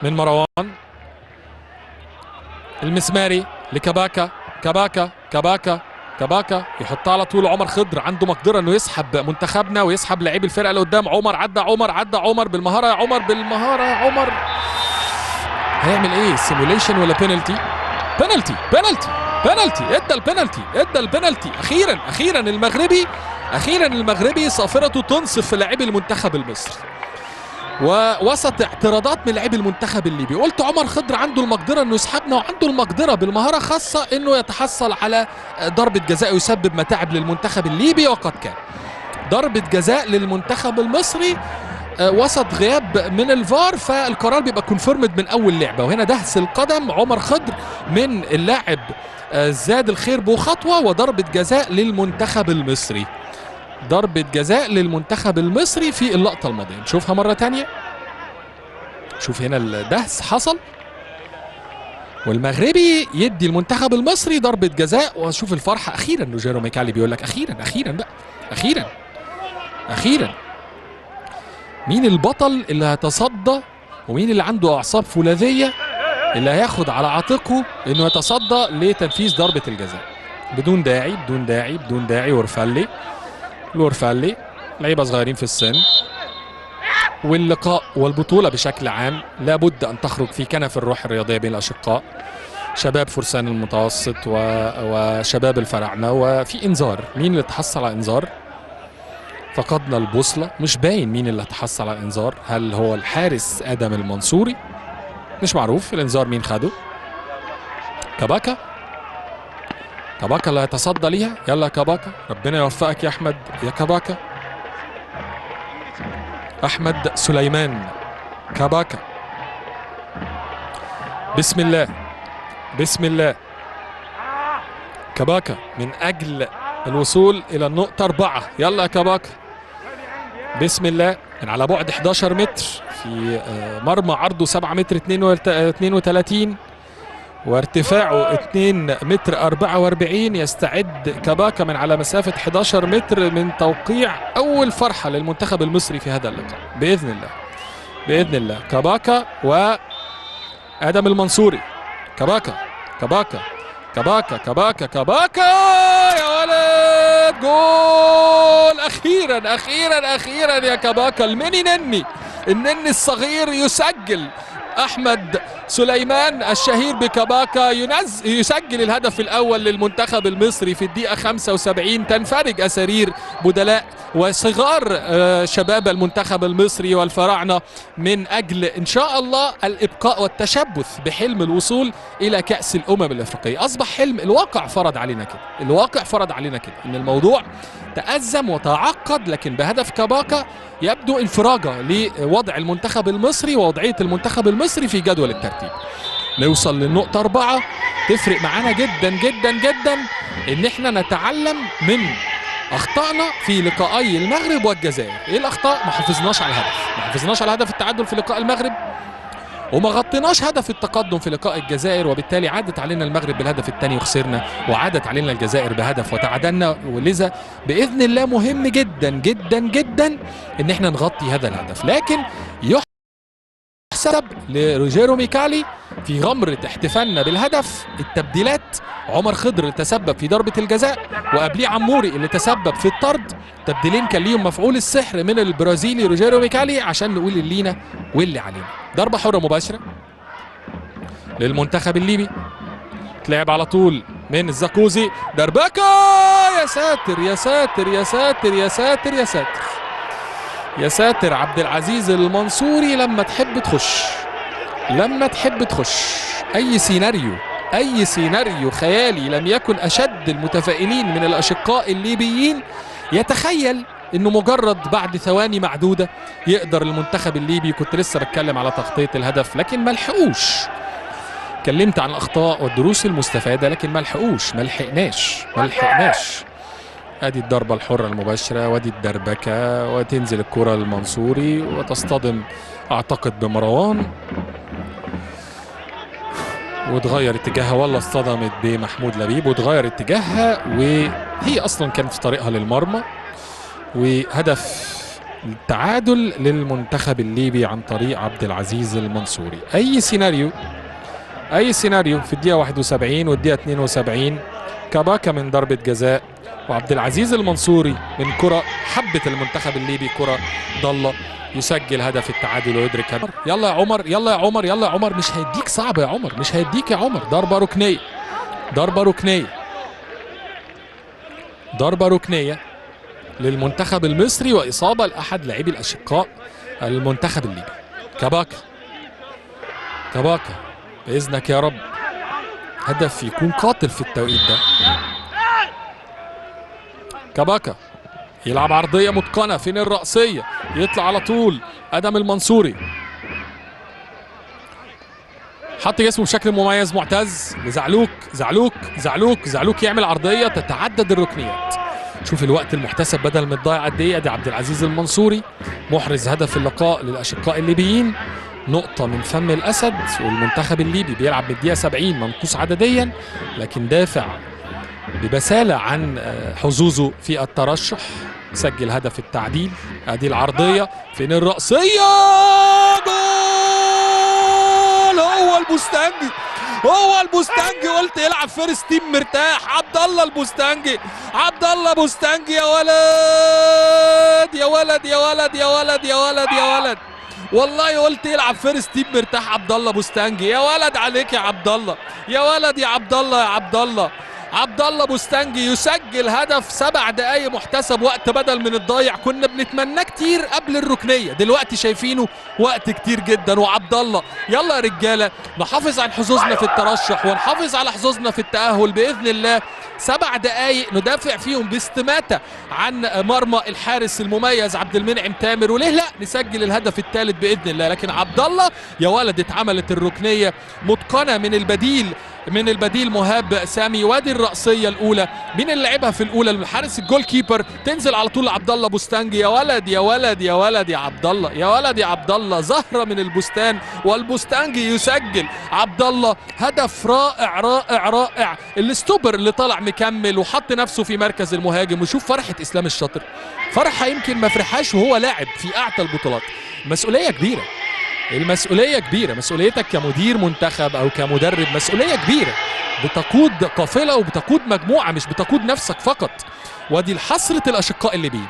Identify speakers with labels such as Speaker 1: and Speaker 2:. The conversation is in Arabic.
Speaker 1: من مروان المسماري لكباكا. كباكا يحطها على طول. عمر خضر عنده مقدره انه يسحب منتخبنا ويسحب لاعبي الفرقه اللي قدام. عمر عدى عمر بالمهاره. عمر هيعمل ايه؟ سيموليشن ولا بينالتي؟ بينالتي. ادى البينالتي. اخيرا المغربي صافرته تنصف لاعبي المنتخب المصري ووسط اعتراضات من لاعبي المنتخب الليبي. قلت عمر خضر عنده المقدره انه يسحبنا وعنده المقدره بالمهاره خاصه انه يتحصل على ضربه جزاء ويسبب متاعب للمنتخب الليبي، وقد كان ضربه جزاء للمنتخب المصري وسط غياب من الفار، فالقرار بيبقى كونفيرمد من اول لعبه. وهنا دهس القدم عمر خضر من اللاعب زاد الخير بخطوه، وضربه جزاء للمنتخب المصري. ضربة جزاء للمنتخب المصري في اللقطة الماضية. نشوفها مرة تانية. شوف هنا الدهس حصل والمغربي يدي المنتخب المصري ضربة جزاء، وشوف الفرحة. أخيرا روجيرو ميكالي بيقول لك أخيرا مين البطل اللي هيتصدى ومين اللي عنده أعصاب فولاذية اللي هياخد على عاتقه إنه يتصدى لتنفيذ ضربة الجزاء بدون داعي. الورفالي لعيبه صغيرين في السن، واللقاء والبطوله بشكل عام لابد ان تخرج في كنف الروح الرياضيه بين الاشقاء، شباب فرسان المتوسط وشباب الفراعنه. وفي انذار. مين اللي تحصل على انذار؟ فقدنا البوصله، مش باين مين اللي تحصل على انذار. هل هو الحارس ادم المنصوري؟ مش معروف الانذار مين خده. كباكا اللي هيتصدى ليها. يلا كباكا، ربنا يوفقك يا احمد يا كباكا. احمد سليمان كباكا. بسم الله كباكا من اجل الوصول الى النقطة 4. يلا يا كباكا بسم الله. من على بعد 11 متر في مرمى عرضه 7 متر 32 وارتفاعه 2 متر 44. يستعد كباكا من على مسافة 11 متر من توقيع أول فرحة للمنتخب المصري في هذا اللقاء بإذن الله. كباكا وآدم المنصوري. كباكا يا ولد، جول! أخيرا يا كباكا. النني الصغير يسجل. أحمد سليمان الشهير بكباكا يسجل الهدف الأول للمنتخب المصري في الدقيقة 75. تنفرج أسارير بدلاء وصغار شباب المنتخب المصري والفراعنة من أجل إن شاء الله الإبقاء والتشبث بحلم الوصول إلى كأس الأمم الأفريقية. أصبح حلم. الواقع فرض علينا كده إن الموضوع تأزم وتعقد، لكن بهدف كباكا يبدو انفراجة لوضع المنتخب المصري ووضعية المنتخب المصري في جدول الترتيب. نوصل للنقطة 4. تفرق معانا جدا ان احنا نتعلم من اخطائنا في لقائي المغرب والجزائر. ايه الاخطاء؟ ما حافظناش على هدف التعادل في لقاء المغرب، وما غطيناش هدف التقدم في لقاء الجزائر، وبالتالي عادت علينا المغرب بالهدف الثاني وخسرنا، وعادت علينا الجزائر بهدف وتعادلنا. ولذا باذن الله مهم جدا ان احنا نغطي هذا الهدف. لكن يحسب لروجيرو ميكالي في غمرة احتفالنا بالهدف التبديلات. عمر خضر اللي تسبب في ضربة الجزاء، وقبليه عموري اللي تسبب في الطرد. تبديلين كان ليهم مفعول السحر من البرازيلي روجيرو ميكالي عشان نقول اللي لينا واللي علينا. ضربة حرة مباشرة للمنتخب الليبي، تلعب على طول من الزاكوزي. دربكة! يا ساتر عبد العزيز المنصوري. لما تحب تخش أي سيناريو خيالي لم يكن أشد المتفائلين من الأشقاء الليبيين يتخيل إنه مجرد بعد ثواني معدودة يقدر المنتخب الليبي. كنت لسه بتكلم على تغطية الهدف لكن ما لحقوش. اتكلمت عن الأخطاء والدروس المستفادة لكن ما لحقناش. ادي الضربة الحرة المباشرة، وادي الدربكة، وتنزل الكرة للمنصوري وتصطدم اعتقد بمروان وتغير اتجاهها، ولا اصطدمت بمحمود لبيب وتغير اتجاهها، وهي اصلا كانت في طريقها للمرمى. وهدف التعادل للمنتخب الليبي عن طريق عبد العزيز المنصوري. اي سيناريو في الدقيقة 71 والدقيقة 72. كاباكا من ضربة جزاء وعبد العزيز المنصوري من كرة حبت المنتخب الليبي، كرة ضالة، يسجل هدف التعادل ويدرك هدف. يلا يا عمر، يلا يا عمر، يلا يا عمر، مش هيديك صعب يا عمر، مش هيديك يا عمر. ضربة ركنية، ضربة ركنية للمنتخب المصري وإصابة لأحد لاعبي الأشقاء المنتخب الليبي. كاباكا بإذنك يا رب هدف يكون قاتل في التوقيت ده. كاباكا يلعب عرضية متقنة، فين الرأسية؟ يطلع على طول أدم المنصوري، حط جسمه بشكل مميز. معتز لزعلوك، زعلوك يعمل عرضية تتعدد الركنيات. شوف الوقت المحتسب بدل ما تضيع قد ايه. ادي عبد العزيز المنصوري محرز هدف اللقاء للأشقاء الليبيين، نقطة من فم الأسد. والمنتخب الليبي بيلعب من الدقيقة 70 منقوص عدديا، لكن دافع ببسالة عن حظوظه في الترشح، سجل هدف التعديل. ادي العرضية، فين الرأسية؟ جول! هو البوستانجي قلت يلعب فيرست تيم مرتاح. عبد الله البوستانجي، يا ولد، والله قلت يلعب فيرست تيم مرتاح. عبد الله بوستانجي، يا ولد عليك يا عبد الله، يا عبد الله بوستانجي يسجل هدف 7 دقايق محتسب، وقت بدل من الضايع. كنا بنتمناه كتير قبل الركنيه، دلوقتي شايفينه وقت كتير جدا. وعبد الله، يلا يا رجاله نحافظ على حظوظنا في الترشح ونحافظ على حظوظنا في التاهل باذن الله. 7 دقايق ندافع فيهم باستماتة عن مرمى الحارس المميز عبد المنعم تامر، وليه لا نسجل الهدف الثالث باذن الله. لكن عبد الله يا ولد اتعملت الركنيه متقنه من البديل مهاب سامي. وادي الرأسية الأولى، مين اللي لعبها في الأولى؟ الحارس الجول كيبر، تنزل على طول عبد الله بوستانجي. يا ولد يا عبد الله، زهرة من البستان والبوستانجي يسجل. عبد الله هدف رائع. الاستوبر اللي طلع مكمل وحط نفسه في مركز المهاجم. وشوف فرحة إسلام الشاطر، فرحة يمكن ما فرحاش وهو لاعب في أعتى البطولات. مسؤولية كبيرة، مسؤوليتك كمدير منتخب او كمدرب مسؤولية كبيرة، بتقود قافلة وبتقود مجموعة، مش بتقود نفسك فقط. ودي حسرة الأشقاء الليبيين.